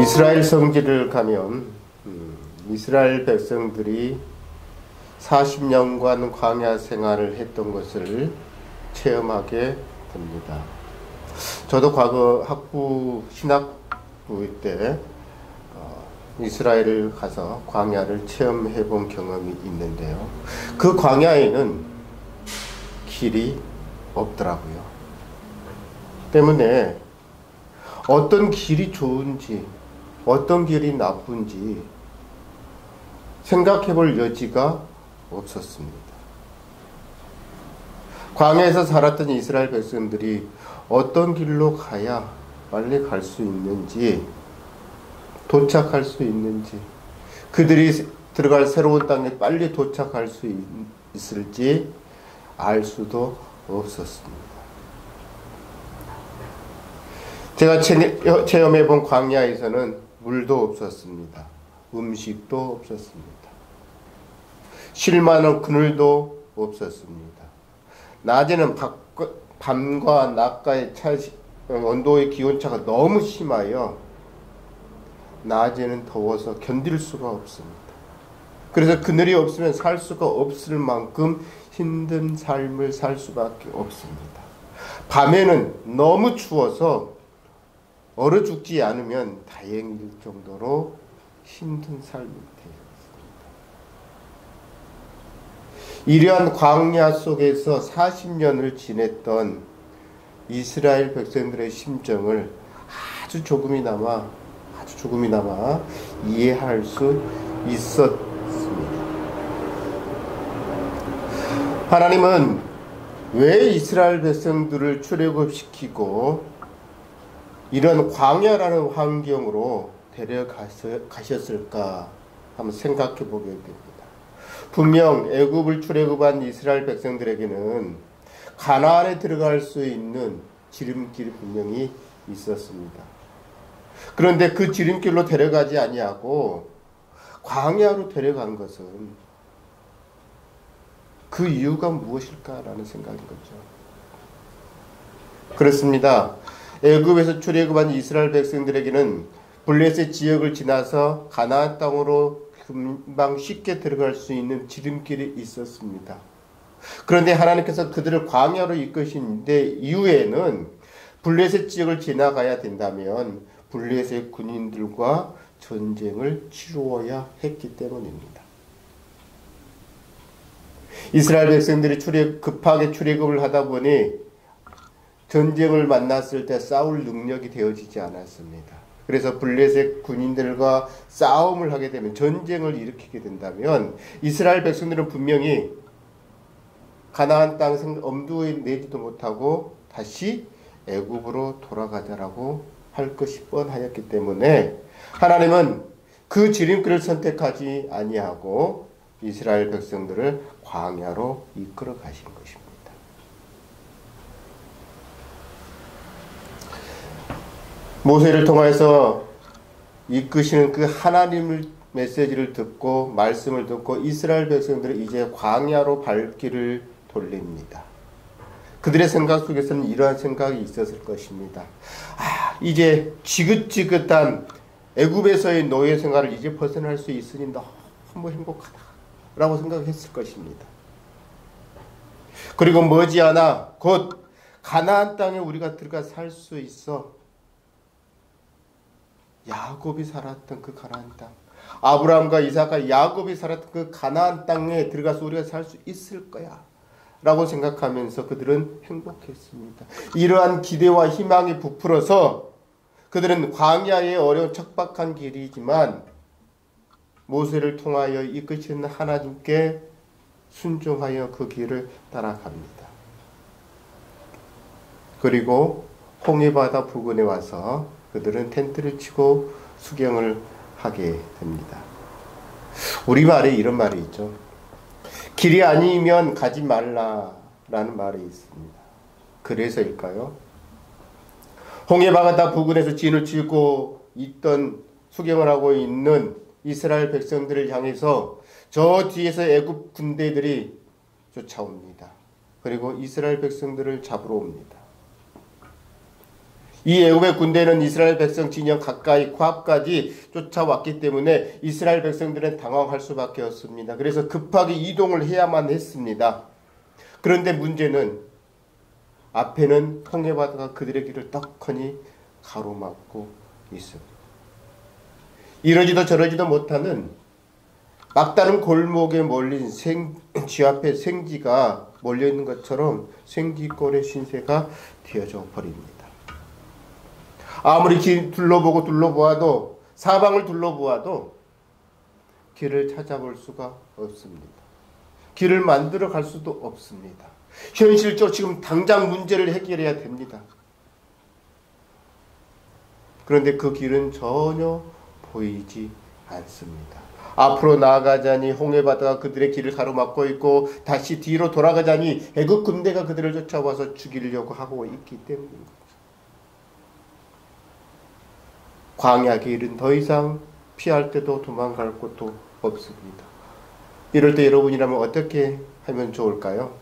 이스라엘 성지를 가면 이스라엘 백성들이 40년간 광야 생활을 했던 것을 체험하게 됩니다. 저도 과거 학부 신학부 때 이스라엘을 가서 광야를 체험해 본 경험이 있는데요. 그 광야에는 길이 없더라고요. 때문에 어떤 길이 좋은지 어떤 길이 나쁜지 생각해 볼 여지가 없었습니다. 광야에서 살았던 이스라엘 백성들이 어떤 길로 가야 빨리 갈 수 있는지, 도착할 수 있는지, 그들이 들어갈 새로운 땅에 빨리 도착할 수 있을지 알 수도 없었습니다. 제가 체험해 본 광야에서는 물도 없었습니다. 음식도 없었습니다. 쉴만한 그늘도 없었습니다. 낮에는 밤과 낮과의 온도의 기온차가 너무 심하여 낮에는 더워서 견딜 수가 없습니다. 그래서 그늘이 없으면 살 수가 없을 만큼 힘든 삶을 살 수밖에 없습니다. 밤에는 너무 추워서 얼어 죽지 않으면 다행일 정도로 힘든 삶이 되었습니다. 이러한 광야 속에서 40년을 지냈던 이스라엘 백성들의 심정을 아주 조금이나마 이해할 수 있었습니다. 하나님은 왜 이스라엘 백성들을 출애굽시키고 이런 광야라는 환경으로 데려가셨을까 한번 생각해 보게 됩니다. 분명 애굽을 출애굽한 이스라엘 백성들에게는 가나안에 들어갈 수 있는 지름길이 분명히 있었습니다. 그런데 그 지름길로 데려가지 아니하고 광야로 데려간 것은 그 이유가 무엇일까라는 생각인 거죠. 그렇습니다. 애굽에서 출애굽한 이스라엘 백성들에게는 블레셋 지역을 지나서 가나안 땅으로 금방 쉽게 들어갈 수 있는 지름길이 있었습니다. 그런데 하나님께서 그들을 광야로 이끄신 데 이후에는 블레셋 지역을 지나가야 된다면 블레셋 군인들과 전쟁을 치루어야 했기 때문입니다. 이스라엘 백성들이 급하게 출애굽을 하다 보니 전쟁을 만났을 때 싸울 능력이 되어지지 않았습니다. 그래서 블레셋 군인들과 싸움을 하게 되면, 전쟁을 일으키게 된다면 이스라엘 백성들은 분명히 가나안 땅 엄두에 내지도 못하고 다시 애굽으로 돌아가자라고 할 것이 뻔하였기 때문에 하나님은 그 지름길을 선택하지 아니하고 이스라엘 백성들을 광야로 이끌어 가신 것입니다. 모세를 통해서 이끄시는 그 하나님의 메시지를 듣고 말씀을 듣고 이스라엘 백성들은 이제 광야로 발길을 돌립니다. 그들의 생각 속에서는 이러한 생각이 있었을 것입니다. 이제 지긋지긋한 애굽에서의 노예 생활을 이제 벗어날 수 있으니 너무 행복하다라고 생각했을 것입니다. 그리고 머지않아 곧 가나안 땅에 우리가 들어가 살 수 있어. 야곱이 살았던 그 가나안 땅, 아브라함과 이삭과 야곱이 살았던 그 가나안 땅에 들어가서 우리가 살 수 있을 거야 라고 생각하면서 그들은 행복했습니다. 이러한 기대와 희망이 부풀어서 그들은 광야의 어려운 척박한 길이지만 모세를 통하여 이끄시는 하나님께 순종하여 그 길을 따라갑니다. 그리고 홍해바다 부근에 와서 그들은 텐트를 치고 수경을 하게 됩니다. 우리말에 이런 말이 있죠. 길이 아니면 가지 말라라는 말이 있습니다. 그래서일까요? 홍해바다 부근에서 진을 치고 있던 수경을 하고 있는 이스라엘 백성들을 향해서 저 뒤에서 애굽 군대들이 쫓아옵니다. 그리고 이스라엘 백성들을 잡으러 옵니다. 이 애굽의 군대는 이스라엘 백성 진영 가까이 코앞까지 쫓아왔기 때문에 이스라엘 백성들은 당황할 수밖에 없습니다. 그래서 급하게 이동을 해야만 했습니다. 그런데 문제는 앞에는 홍해바다가 그들의 길을 떡하니 가로막고 있습니다. 이러지도 저러지도 못하는 막다른 골목에 몰린 쥐 앞에 생쥐가 몰려있는 것처럼 생쥐꼴의 신세가 되어져 버립니다. 아무리 길 둘러보아도 사방을 둘러보아도 길을 찾아볼 수가 없습니다. 길을 만들어 갈 수도 없습니다. 현실적으로 지금 당장 문제를 해결해야 됩니다. 그런데 그 길은 전혀 보이지 않습니다. 앞으로 나아가자니 홍해바다가 그들의 길을 가로막고 있고 다시 뒤로 돌아가자니 애굽 군대가 그들을 쫓아와서 죽이려고 하고 있기 때문입니다. 광야 길은 더 이상 피할 때도 도망갈 곳도 없습니다. 이럴 때 여러분이라면 어떻게 하면 좋을까요?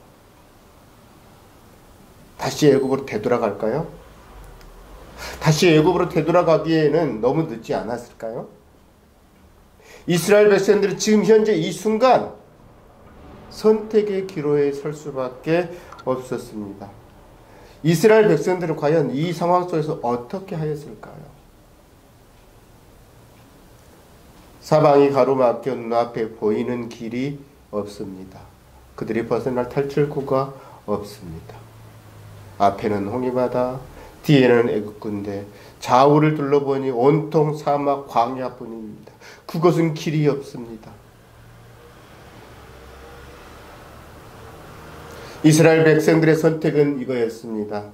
다시 애굽으로 되돌아갈까요? 다시 애굽으로 되돌아가기에는 너무 늦지 않았을까요? 이스라엘 백성들은 지금 현재 이 순간 선택의 기로에 설 수밖에 없었습니다. 이스라엘 백성들은 과연 이 상황 속에서 어떻게 하였을까요? 사방이 가로막혀 눈앞에 보이는 길이 없습니다. 그들이 벗어날 탈출구가 없습니다. 앞에는 홍해바다, 뒤에는 애굽 군대, 좌우를 둘러보니 온통 사막 광야뿐입니다. 그것은 길이 없습니다. 이스라엘 백성들의 선택은 이거였습니다.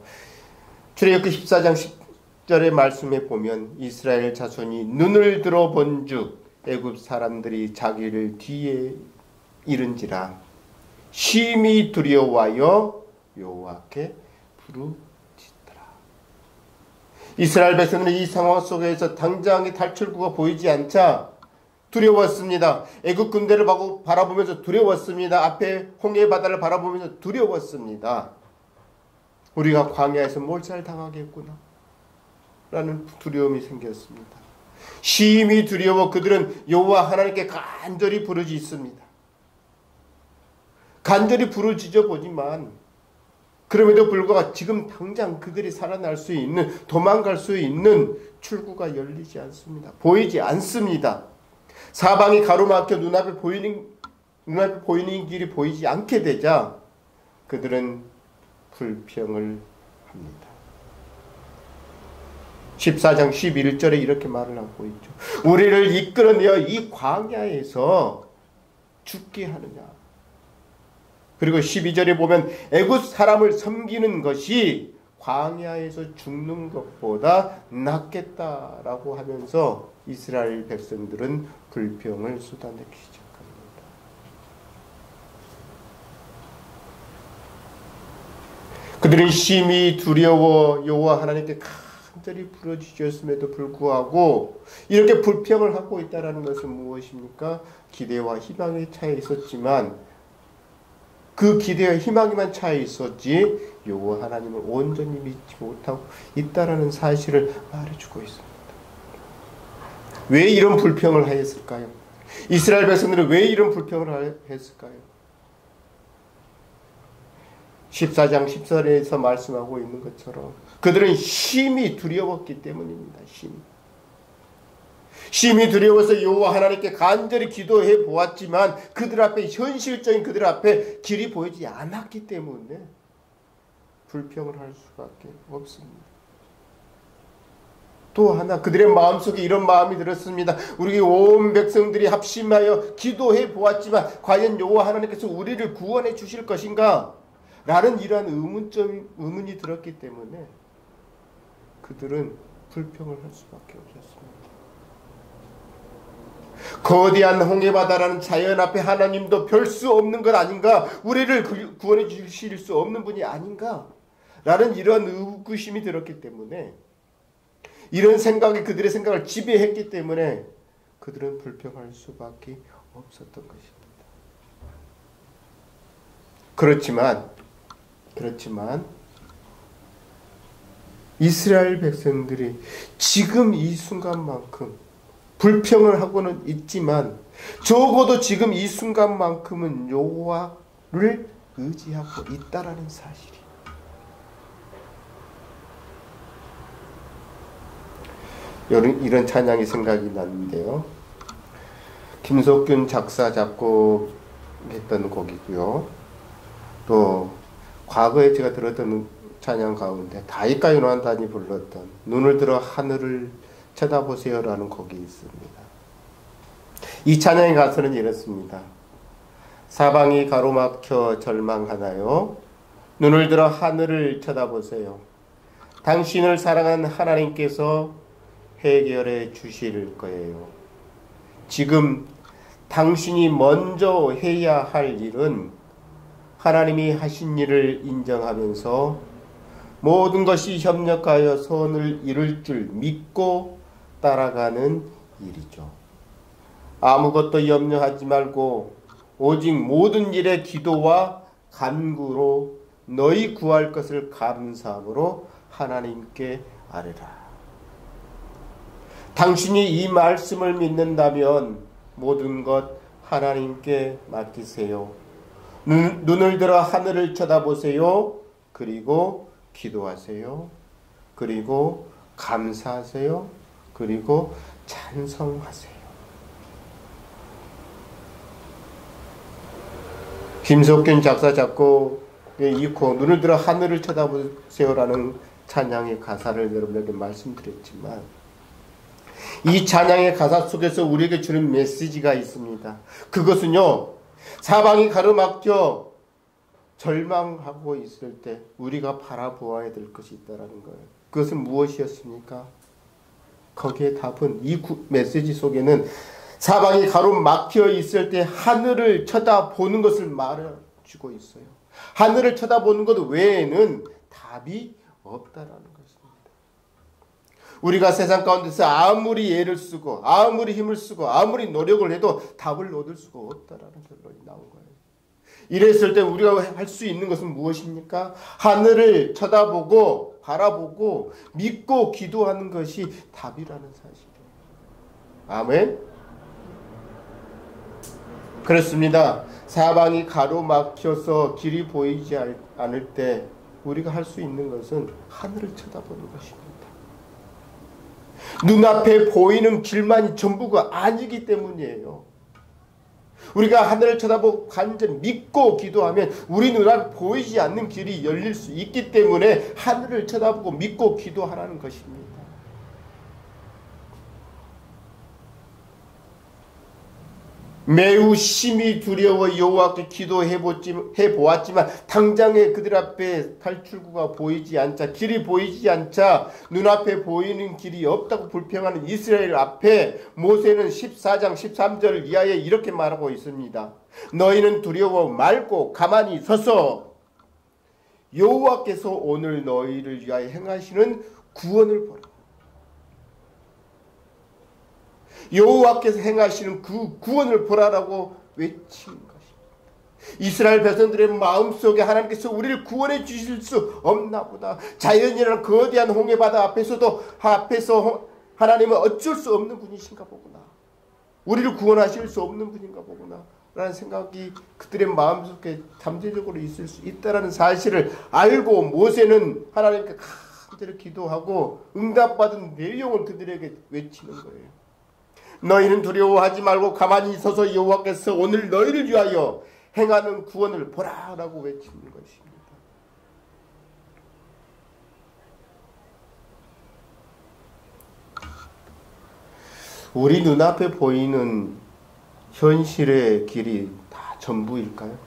출애굽기 14장 10절의 말씀에 보면 이스라엘 자손이 눈을 들어 본즉 애굽 사람들이 자기를 뒤에 이른지라 심히 두려워하여 여호와께 부르짖더라. 이스라엘 백성들은 이 상황 속에서 당장의 탈출구가 보이지 않자 두려웠습니다. 애굽 군대를 바라보면서 두려웠습니다. 앞에 홍해 바다를 바라보면서 두려웠습니다. 우리가 광야에서 몰살 당하겠구나 라는 두려움이 생겼습니다. 심히 두려워 그들은 여호와 하나님께 간절히 부르짖습니다. 간절히 부르짖어 보지만 그럼에도 불구하고 지금 당장 그들이 살아날 수 있는, 도망갈 수 있는 출구가 열리지 않습니다. 보이지 않습니다. 사방이 가로막혀 눈앞에 보이는 길이 보이지 않게 되자 그들은 불평을 합니다. 14장 11절에 이렇게 말을 하고 있죠. 우리를 이끌어내어 이 광야에서 죽게 하느냐. 그리고 12절에 보면 애굽 사람을 섬기는 것이 광야에서 죽는 것보다 낫겠다라고 하면서 이스라엘 백성들은 불평을 쏟아내기 시작합니다. 그들은 심히 두려워 여호와 하나님께 간절히 부르짖었음에도 불구하고 이렇게 불평을 하고 있다는 것은 무엇입니까? 기대와 희망에 차에 있었지만 그 기대와 희망에만 차에 있었지 여호와 하나님을 온전히 믿지 못하고 있다라는 사실을 말해주고 있습니다. 왜 이런 불평을 하였을까요? 이스라엘 백성들은 왜 이런 불평을 했을까요? 14장 10절에서 말씀하고 있는 것처럼 그들은 심히 두려웠기 때문입니다. 심히 두려워서 여호와 하나님께 간절히 기도해 보았지만 그들 앞에 현실적인 그들 앞에 길이 보이지 않았기 때문에 불평을 할 수밖에 없습니다. 또 하나 그들의 마음속에 이런 마음이 들었습니다. 우리 온 백성들이 합심하여 기도해 보았지만 과연 여호와 하나님께서 우리를 구원해 주실 것인가? 라는 이러한 의문이 들었기 때문에 그들은 불평을 할 수밖에 없었습니다. 거대한 홍해바다라는 자연 앞에 하나님도 별 수 없는 것 아닌가? 우리를 구원해 주실 수 없는 분이 아닌가? 라는 이런 의구심이 들었기 때문에 이런 생각이 그들의 생각을 지배했기 때문에 그들은 불평할 수밖에 없었던 것입니다. 그렇지만 이스라엘 백성들이 지금 이 순간만큼 불평을 하고는 있지만 적어도 지금 이 순간만큼은 여호와를 의지하고 있다라는 사실이. 이런 찬양이 생각이 나는데요. 김석균 작사 작곡했던 곡이고요. 또 과거에 제가 들었던 찬양 가운데 다윗과 요나단이 불렀던 눈을 들어 하늘을 쳐다보세요라는 곡이 있습니다. 이 찬양의 가사는 이렇습니다. 사방이 가로막혀 절망하나요? 눈을 들어 하늘을 쳐다보세요. 당신을 사랑하는 하나님께서 해결해 주실 거예요. 지금 당신이 먼저 해야 할 일은 하나님이 하신 일을 인정하면서 모든 것이 협력하여 선을 이룰 줄 믿고 따라가는 일이죠. 아무것도 염려하지 말고 오직 모든 일에 기도와 간구로 너희 구할 것을 감사함으로 하나님께 아뢰라. 당신이 이 말씀을 믿는다면 모든 것 하나님께 맡기세요. 눈을 들어 하늘을 쳐다보세요. 그리고 기도하세요. 그리고 감사하세요. 그리고 찬송하세요. 김석균 작사 작곡의 이 곡 눈을 들어 하늘을 쳐다보세요라는 찬양의 가사를 여러분에게 말씀드렸지만 이 찬양의 가사 속에서 우리에게 주는 메시지가 있습니다. 그것은요, 사방이 가로막혀 절망하고 있을 때 우리가 바라보아야 될 것이 있다는 거예요. 그것은 무엇이었습니까? 거기에 답은 이 메시지 속에는 사방이 가로막혀 있을 때 하늘을 쳐다보는 것을 말해주고 있어요. 하늘을 쳐다보는 것 외에는 답이 없다라는 것입니다. 우리가 세상 가운데서 아무리 애를 쓰고 아무리 힘을 쓰고 아무리 노력을 해도 답을 얻을 수가 없다라는 결론이 나온 거예요. 이랬을 때 우리가 할 수 있는 것은 무엇입니까? 하늘을 쳐다보고 바라보고 믿고 기도하는 것이 답이라는 사실이에요. 아멘. 그렇습니다. 사방이 가로막혀서 길이 보이지 않을 때 우리가 할 수 있는 것은 하늘을 쳐다보는 것입니다. 눈앞에 보이는 길만이 전부가 아니기 때문이에요. 우리가 하늘을 쳐다보고 간절히 믿고 기도하면 우리 눈앞에 보이지 않는 길이 열릴 수 있기 때문에 하늘을 쳐다보고 믿고 기도하라는 것입니다. 매우 심히 두려워 여호와께 기도해보았지만 당장에 그들 앞에 탈출구가 보이지 않자, 길이 보이지 않자, 눈앞에 보이는 길이 없다고 불평하는 이스라엘 앞에 모세는 14장 13절 이하에 이렇게 말하고 있습니다. 너희는 두려워 말고 가만히 서서 여호와께서 오늘 너희를 위하여 행하시는 구원을 보라. 여호와께서 행하시는 그 구원을 보라라고 외치는 것입니다. 이스라엘 백성들의 마음속에 하나님께서 우리를 구원해 주실 수 없나 보다. 자연이라는 거대한 홍해바다 앞에서 하나님은 어쩔 수 없는 분이신가 보구나. 우리를 구원하실 수 없는 분인가 보구나 라는 생각이 그들의 마음속에 잠재적으로 있을 수 있다는 사실을 알고 모세는 하나님께 간절히 기도하고 응답받은 내용을 그들에게 외치는 거예요. 너희는 두려워하지 말고 가만히 서서 여호와께서 오늘 너희를 위하여 행하는 구원을 보라라고 외치는 것입니다. 우리 눈앞에 보이는 현실의 길이 다 전부일까요?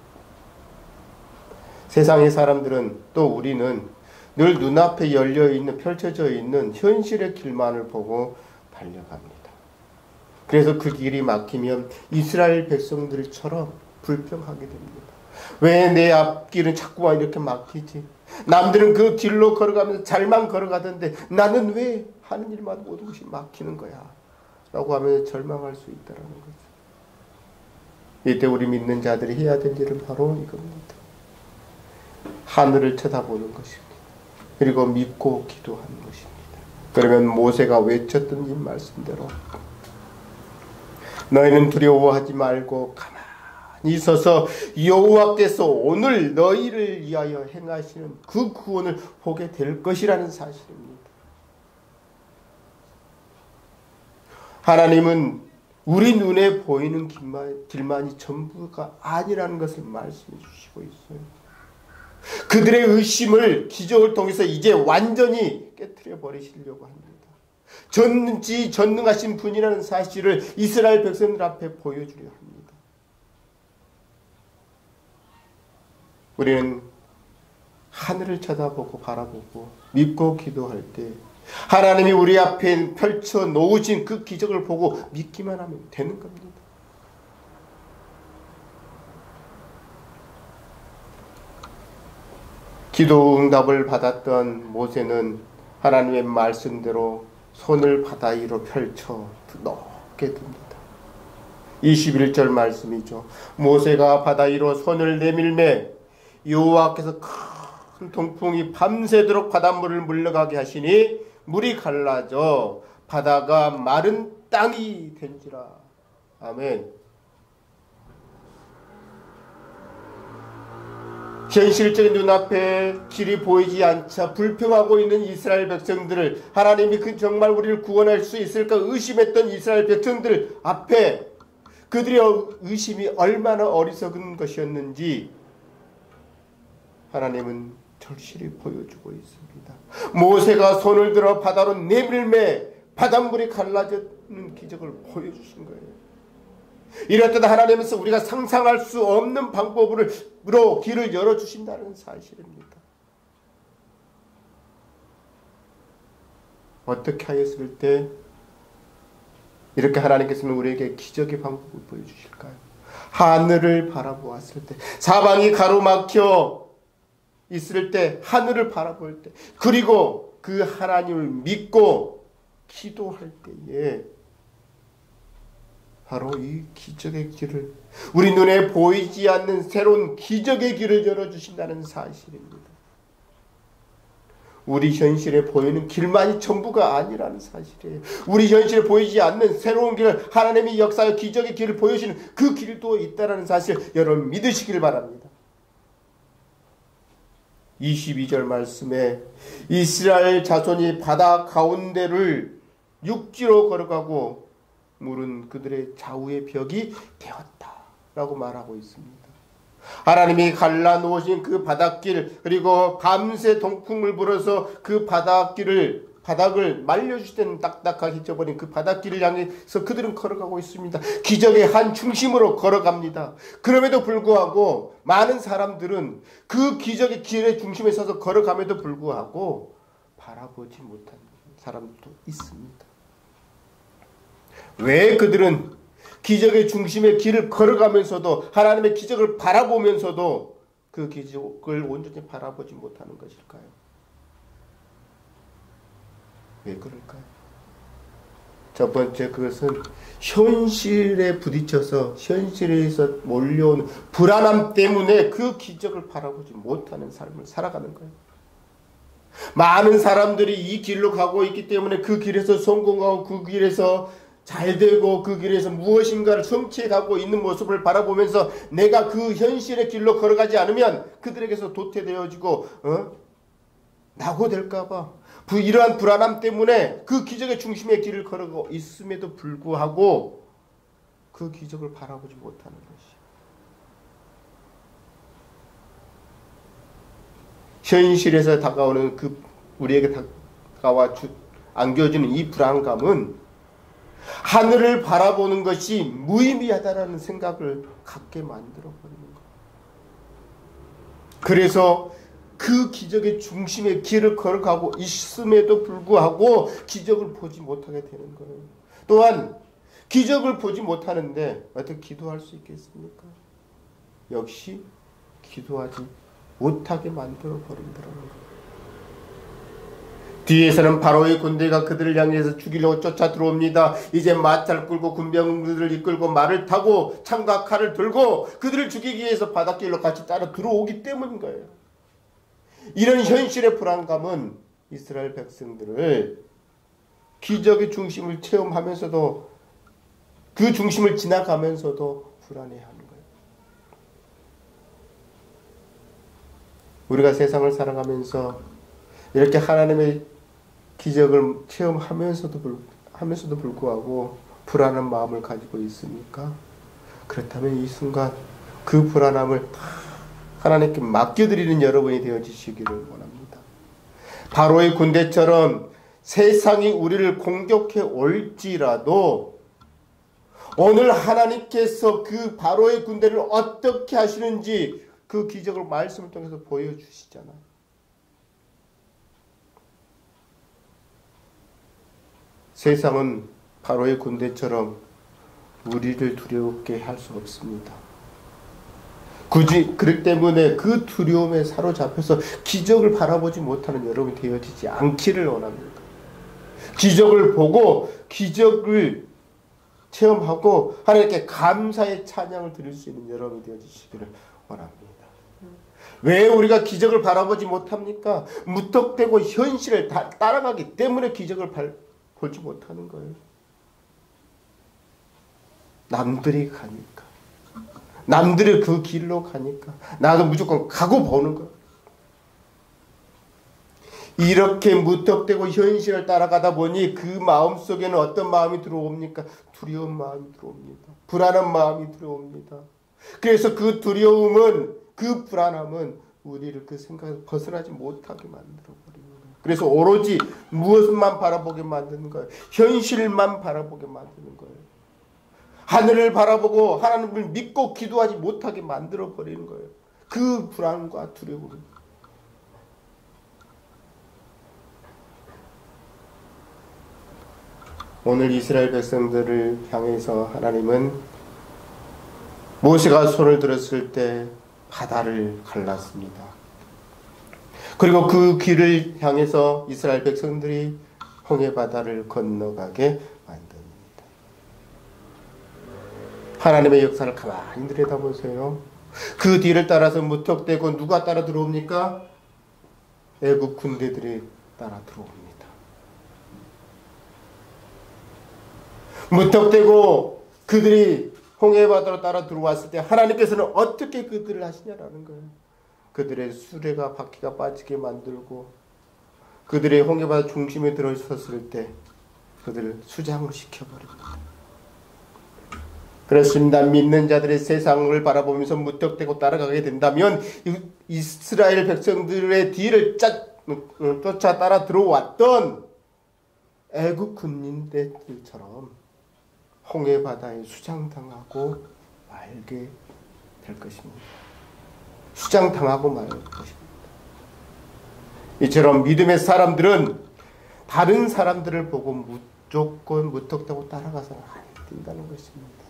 세상의 사람들은 또 우리는 늘 눈앞에 열려있는 펼쳐져 있는 현실의 길만을 보고 달려갑니다. 그래서 그 길이 막히면 이스라엘 백성들처럼 불평하게 됩니다. 왜 내 앞길은 자꾸만 이렇게 막히지? 남들은 그 길로 걸어가면서 잘만 걸어가던데 나는 왜 하는 일마다 모든 것이 막히는 거야? 라고 하면서 절망할 수 있다는 거죠. 이때 우리 믿는 자들이 해야 될 일은 바로 이겁니다. 하늘을 쳐다보는 것입니다. 그리고 믿고 기도하는 것입니다. 그러면 모세가 외쳤던 이 말씀대로 너희는 두려워하지 말고 가만히 서서 여호와께서 오늘 너희를 위하여 행하시는 그 구원을 보게 될 것이라는 사실입니다. 하나님은 우리 눈에 보이는 길만이 전부가 아니라는 것을 말씀해 주시고 있어요. 그들의 의심을 기적을 통해서 이제 완전히 깨트려 버리시려고 합니다. 전능하신 분이라는 사실을 이스라엘 백성들 앞에 보여주려 합니다. 우리는 하늘을 쳐다보고 바라보고 믿고 기도할 때 하나님이 우리 앞에 펼쳐 놓으신 그 기적을 보고 믿기만 하면 되는 겁니다. 기도 응답을 받았던 모세는 하나님의 말씀대로 손을 바다 위로 펼쳐 높게 듭니다. 21절 말씀이죠. 모세가 바다 위로 손을 내밀매 여호와께서 큰 동풍이 밤새도록 바닷물을 물러가게 하시니 물이 갈라져 바다가 마른 땅이 된지라. 아멘. 현실적인 눈앞에 길이 보이지 않자 불평하고 있는 이스라엘 백성들을 하나님이 정말 우리를 구원할 수 있을까 의심했던 이스라엘 백성들 앞에 그들의 의심이 얼마나 어리석은 것이었는지 하나님은 절실히 보여주고 있습니다. 모세가 손을 들어 바다로 내밀매 바닷물이 갈라지는 기적을 보여주신 거예요. 이럴 때 하나님은 우리가 상상할 수 없는 방법으로 길을 열어주신다는 사실입니다. 어떻게 하였을 때 이렇게 하나님께서는 우리에게 기적의 방법을 보여주실까요? 하늘을 바라보았을 때, 사방이 가로막혀 있을 때, 하늘을 바라볼 때, 그리고 그 하나님을 믿고 기도할 때에 바로 이 기적의 길을, 우리 눈에 보이지 않는 새로운 기적의 길을 열어주신다는 사실입니다. 우리 현실에 보이는 길만이 전부가 아니라는 사실이에요. 우리 현실에 보이지 않는 새로운 길을 하나님이 역사의 기적의 길을 보여주시는 그 길도 있다는 사실 여러분 믿으시길 바랍니다. 22절 말씀에 이스라엘 자손이 바다 가운데를 육지로 걸어가고 물은 그들의 좌우의 벽이 되었다라고 말하고 있습니다. 하나님이 갈라놓으신 그 바닷길, 그리고 밤새 동풍을 불어서 그 바닥을 말려주실 때는 딱딱하게 쪄버린 그 바닷길을 향해서 그들은 걸어가고 있습니다. 기적의 한 중심으로 걸어갑니다. 그럼에도 불구하고 많은 사람들은 그 기적의 길의 중심에 서서 걸어감에도 불구하고 바라보지 못한 사람도 있습니다. 왜 그들은 기적의 중심의 길을 걸어가면서도 하나님의 기적을 바라보면서도 그 기적을 온전히 바라보지 못하는 것일까요? 왜 그럴까요? 첫 번째, 그것은 현실에 부딪혀서 현실에서 몰려오는 불안함 때문에 그 기적을 바라보지 못하는 삶을 살아가는 거예요. 많은 사람들이 이 길로 가고 있기 때문에 그 길에서 성공하고 그 길에서 잘 되고 그 길에서 무엇인가를 성취해 가고 있는 모습을 바라보면서 내가 그 현실의 길로 걸어가지 않으면 그들에게서 도태되어지고 낙오될까 봐 이러한 불안함 때문에 그 기적의 중심의 길을 걸어가고 있음에도 불구하고 그 기적을 바라보지 못하는 것이 현실에서 다가오는 그 우리에게 다가와 안겨주는 이 불안감은 하늘을 바라보는 것이 무의미하다라는 생각을 갖게 만들어버리는 거예요. 그래서 그 기적의 중심의 길을 걸어가고 있음에도 불구하고 기적을 보지 못하게 되는 거예요. 또한 기적을 보지 못하는데 어떻게 기도할 수 있겠습니까? 역시 기도하지 못하게 만들어버린다는 거예요. 뒤에서는 바로의 군대가 그들을 향해서 죽이려고 쫓아 들어옵니다. 이제 마차를 끌고 군병들을 이끌고 말을 타고 창과 칼을 들고 그들을 죽이기 위해서 바닷길로 같이 따라 들어오기 때문인 거예요. 이런 현실의 불안감은 이스라엘 백성들을 기적의 중심을 체험하면서도 그 중심을 지나가면서도 불안해하는 거예요. 우리가 세상을 살아가면서 이렇게 하나님의 기적을 체험하면서도 불구하고 불안한 마음을 가지고 있습니까? 그렇다면 이 순간 그 불안함을 다 하나님께 맡겨드리는 여러분이 되어주시기를 원합니다. 바로의 군대처럼 세상이 우리를 공격해 올지라도 오늘 하나님께서 그 바로의 군대를 어떻게 하시는지 그 기적을 말씀을 통해서 보여주시잖아요. 세상은 바로의 군대처럼 우리를 두렵게 할 수 없습니다. 굳이 그렇기 때문에 그 두려움에 사로잡혀서 기적을 바라보지 못하는 여러분이 되어지지 않기를 원합니다. 기적을 보고 기적을 체험하고 하나님께 감사의 찬양을 드릴 수 있는 여러분이 되어주시기를 원합니다. 왜 우리가 기적을 바라보지 못합니까? 무턱대고 현실을 따라가기 때문에 기적을 보지 못하는 거예요. 남들이 가니까, 남들이 그 길로 가니까 나도 무조건 가고 보는 거예요. 이렇게 무턱대고 현실을 따라가다 보니 그 마음속에는 어떤 마음이 들어옵니까? 두려운 마음이 들어옵니다. 불안한 마음이 들어옵니다. 그래서 그 두려움은, 그 불안함은 우리를 그 생각에서 벗어나지 못하게 만들어버리는 거예요. 그래서 오로지 무엇만 바라보게 만드는 거예요. 현실만 바라보게 만드는 거예요. 하늘을 바라보고 하나님을 믿고 기도하지 못하게 만들어버리는 거예요. 그 불안과 두려움. 오늘 이스라엘 백성들을 향해서 하나님은 모세가 손을 들었을 때 바다를 갈랐습니다. 그리고 그 길을 향해서 이스라엘 백성들이 홍해 바다를 건너가게 만듭니다. 하나님의 역사를 가만히 들여다보세요. 그 뒤를 따라서 무턱대고 누가 따라 들어옵니까? 애국 군대들이 따라 들어옵니다. 무턱대고 그들이 홍해바다로 따라 들어왔을 때 하나님께서는 어떻게 그들을 하시냐라는 거예요. 그들의 수레가 바퀴가 빠지게 만들고 그들의 홍해바다 중심에 들어섰을 때 그들을 수장을 시켜버립니다. 그렇습니다. 믿는 자들의 세상을 바라보면서 무턱대고 따라가게 된다면 이스라엘 백성들의 뒤를 쫓아 따라 들어왔던 애국 군인들처럼 홍해바다에 수장당하고 말게 될 것입니다. 수장당하고 말 것입니다. 이처럼 믿음의 사람들은 다른 사람들을 보고 무조건 무턱대고 따라가서는 안 된다는 것입니다.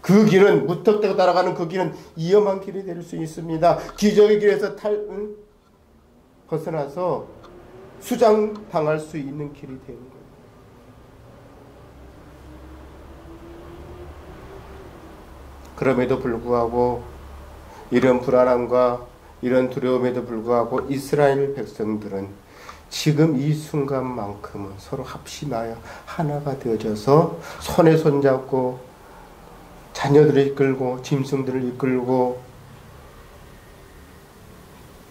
그 길은, 무턱대고 따라가는 그 길은 위험한 길이 될 수 있습니다. 기적의 길에서 벗어나서 수장당할 수 있는 길이 되는 거예요. 그럼에도 불구하고 이런 불안함과 이런 두려움에도 불구하고 이스라엘 백성들은 지금 이 순간만큼은 서로 합심하여 하나가 되어져서 손에 손잡고 자녀들을 이끌고 짐승들을 이끌고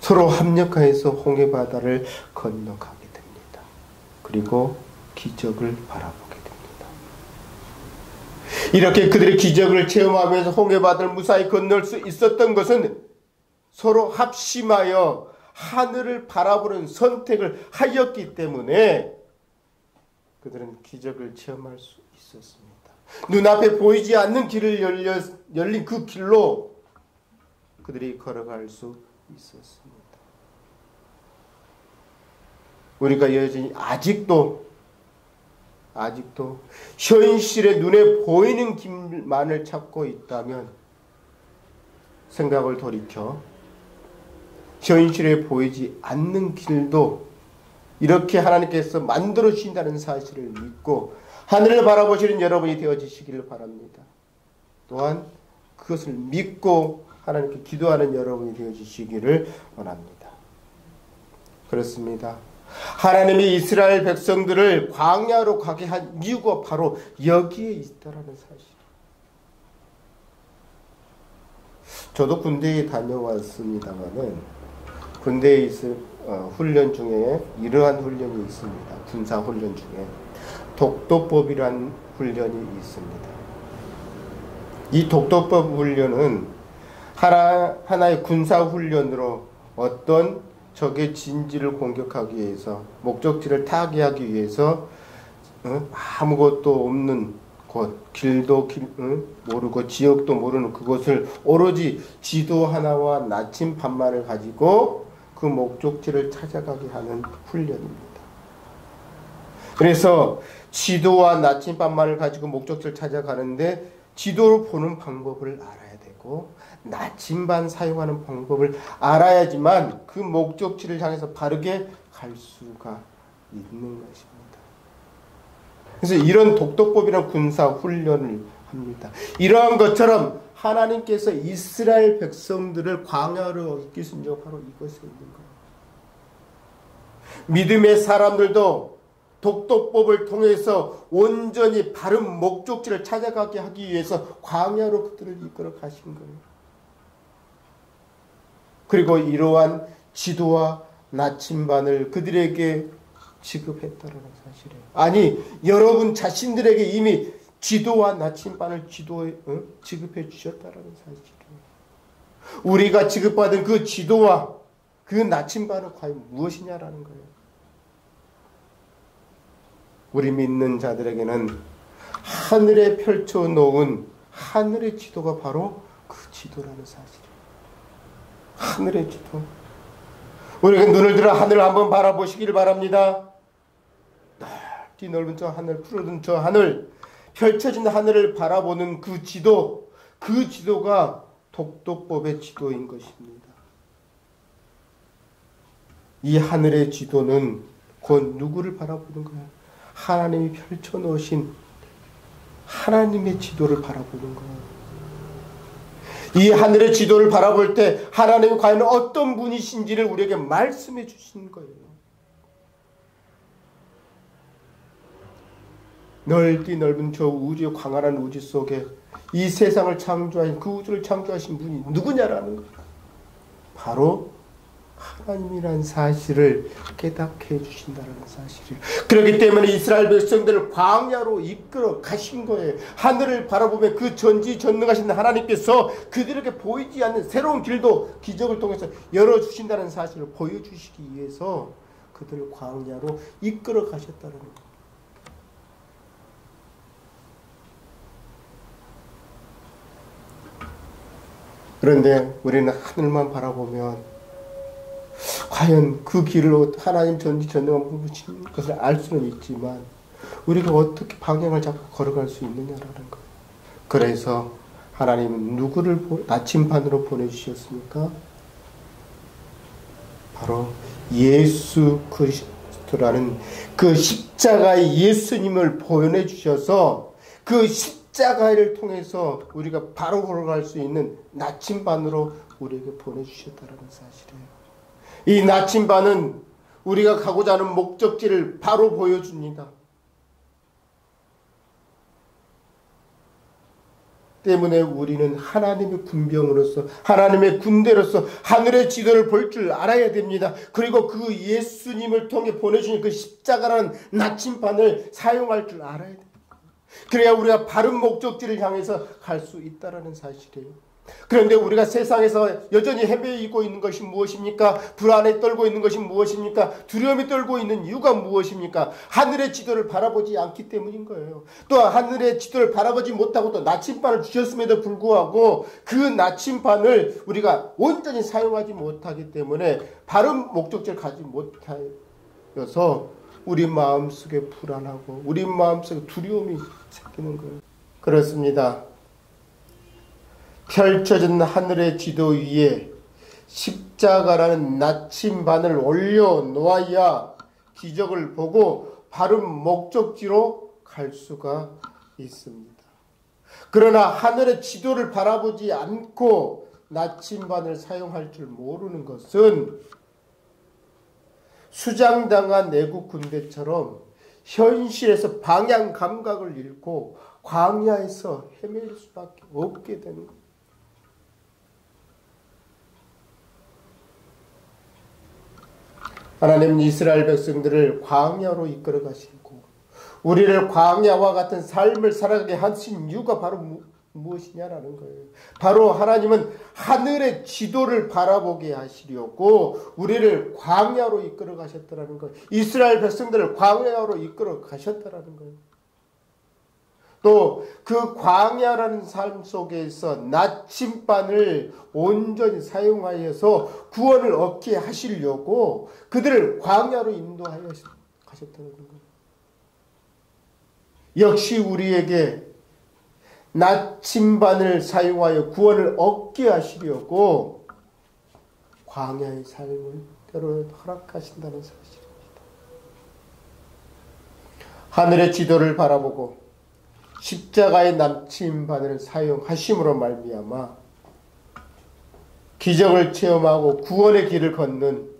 서로 합력하여서 홍해바다를 건너가게 됩니다. 그리고 기적을 바라보게 됩니다. 이렇게 그들의 기적을 체험하면서 홍해바다를 무사히 건널 수 있었던 것은 서로 합심하여 하늘을 바라보는 선택을 하였기 때문에 그들은 기적을 체험할 수 있었습니다. 눈앞에 보이지 않는 길을 열린 그 길로 그들이 걸어갈 수 있었습니다. 우리가 여전히 아직도 현실의 눈에 보이는 길만을 찾고 있다면 생각을 돌이켜 현실에 보이지 않는 길도 이렇게 하나님께서 만들어 주신다는 사실을 믿고 하늘을 바라보시는 여러분이 되어지시기를 바랍니다. 또한 그것을 믿고 하나님께 기도하는 여러분이 되어지시기를 원합니다. 그렇습니다. 하나님이 이스라엘 백성들을 광야로 가게 한 이유가 바로 여기에 있다라는 사실. 저도 군대에 다녀왔습니다만은 군대에 있을 훈련 중에 이러한 훈련이 있습니다. 군사 훈련 중에 독도법이란 훈련이 있습니다. 이 독도법 훈련은 하나의 군사 훈련으로 어떤 적의 진지를 공격하기 위해서, 목적지를 타개하기 위해서 아무것도 없는 곳, 길도 모르고 지역도 모르는 그곳을 오로지 지도 하나와 나침반만을 가지고 그 목적지를 찾아가게 하는 훈련입니다. 그래서 지도와 나침반만을 가지고 목적지를 찾아가는데 지도를 보는 방법을 알아야 되고 나침반 사용하는 방법을 알아야지만 그 목적지를 향해서 바르게 갈 수가 있는 것입니다. 그래서 이런 독도법이란 군사 훈련을 합니다. 이러한 것처럼 하나님께서 이스라엘 백성들을 광야로 이끄신 적 바로 이것에 있는 거예요. 믿음의 사람들도 독도법을 통해서 온전히 바른 목적지를 찾아가게 하기 위해서 광야로 그들을 이끌어 가신 거예요. 그리고 이러한 지도와 나침반을 그들에게 지급했다는 사실이에요. 아니, 여러분 자신들에게 이미 지도와 나침반을 지급해 주셨다는 사실이에요. 우리가 지급받은 그 지도와 그 나침반은 과연 무엇이냐라는 거예요. 우리 믿는 자들에게는 하늘에 펼쳐놓은 하늘의 지도가 바로 그 지도라는 사실이에요. 하늘의 지도. 우리가 눈을 들어 하늘을 한번 바라보시길 바랍니다. 넓디 넓은 저 하늘, 푸르른 저 하늘, 펼쳐진 하늘을 바라보는 그 지도, 그 지도가 독도법의 지도인 것입니다. 이 하늘의 지도는 곧 누구를 바라보는 거예요? 하나님이 펼쳐놓으신 하나님의 지도를 바라보는 거예요. 이 하늘의 지도를 바라볼 때 하나님이 과연 어떤 분이신지를 우리에게 말씀해 주신 거예요. 넓디 넓은 저 우주, 광활한 우주 속에 이 세상을 창조하신, 그 우주를 창조하신 분이 누구냐라는 거예요. 바로 하나님이라는 사실을 깨닫게 해주신다는 사실이에요. 그렇기 때문에 이스라엘 백성들을 광야로 이끌어 가신 거예요. 하늘을 바라보며 그 전지전능하신 하나님께서 그들에게 보이지 않는 새로운 길도 기적을 통해서 열어주신다는 사실을 보여주시기 위해서 그들을 광야로 이끌어 가셨다는 거예요. 그런데 우리는 하늘만 바라보면 과연 그 길로 하나님 전지전능한 분이신 것을 알 수는 있지만 우리가 어떻게 방향을 잡고 걸어갈 수 있느냐라는 거예요. 그래서 하나님은 누구를 나침반으로 보내주셨습니까? 바로 예수 그리스도라는 그 십자가의 예수님을 보내주셔서 그 십자가를 통해서 우리가 바로 걸어갈 수 있는 나침반으로 우리에게 보내주셨다는 사실이에요. 이 나침반은 우리가 가고자 하는 목적지를 바로 보여줍니다. 때문에 우리는 하나님의 군병으로서, 하나님의 군대로서 하늘의 지도를 볼 줄 알아야 됩니다. 그리고 그 예수님을 통해 보내주신 그 십자가라는 나침반을 사용할 줄 알아야 됩니다. 그래야 우리가 바른 목적지를 향해서 갈 수 있다는 사실이에요. 그런데 우리가 세상에서 여전히 헤매이고 있는 것이 무엇입니까? 불안에 떨고 있는 것이 무엇입니까? 두려움이 떨고 있는 이유가 무엇입니까? 하늘의 지도를 바라보지 않기 때문인 거예요. 또 하늘의 지도를 바라보지 못하고 또 나침반을 주셨음에도 불구하고 그 나침반을 우리가 온전히 사용하지 못하기 때문에 바른 목적지를 가지 못하여서 우리 마음속에 불안하고 우리 마음속에 두려움이 생기는 거예요. 그렇습니다. 펼쳐진 하늘의 지도 위에 십자가라는 나침반을 올려놓아야 기적을 보고 바른 목적지로 갈 수가 있습니다. 그러나 하늘의 지도를 바라보지 않고 나침반을 사용할 줄 모르는 것은 수장당한 애국 군대처럼 현실에서 방향 감각을 잃고 광야에서 헤맬 수밖에 없게 되는 거예요. 하나님은 이스라엘 백성들을 광야로 이끌어 가시고 우리를 광야와 같은 삶을 살아가게 하신 이유가 바로 무엇이냐라는 거예요. 바로 하나님은 하늘의 지도를 바라보게 하시려고 우리를 광야로 이끌어 가셨다라는 거예요. 이스라엘 백성들을 광야로 이끌어 가셨다라는 거예요. 또 그 광야라는 삶 속에서 나침반을 온전히 사용하여서 구원을 얻게 하시려고 그들을 광야로 인도하여 가셨다는 거예요. 역시 우리에게 나침반을 사용하여 구원을 얻게 하시려고 광야의 삶을 때로 허락하신다는 사실입니다. 하늘의 지도를 바라보고 십자가의 나침반을 사용하심으로 말미암아 기적을 체험하고 구원의 길을 걷는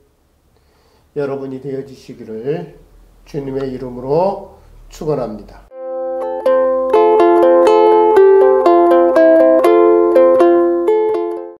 여러분이 되어지시기를 주님의 이름으로 축원합니다.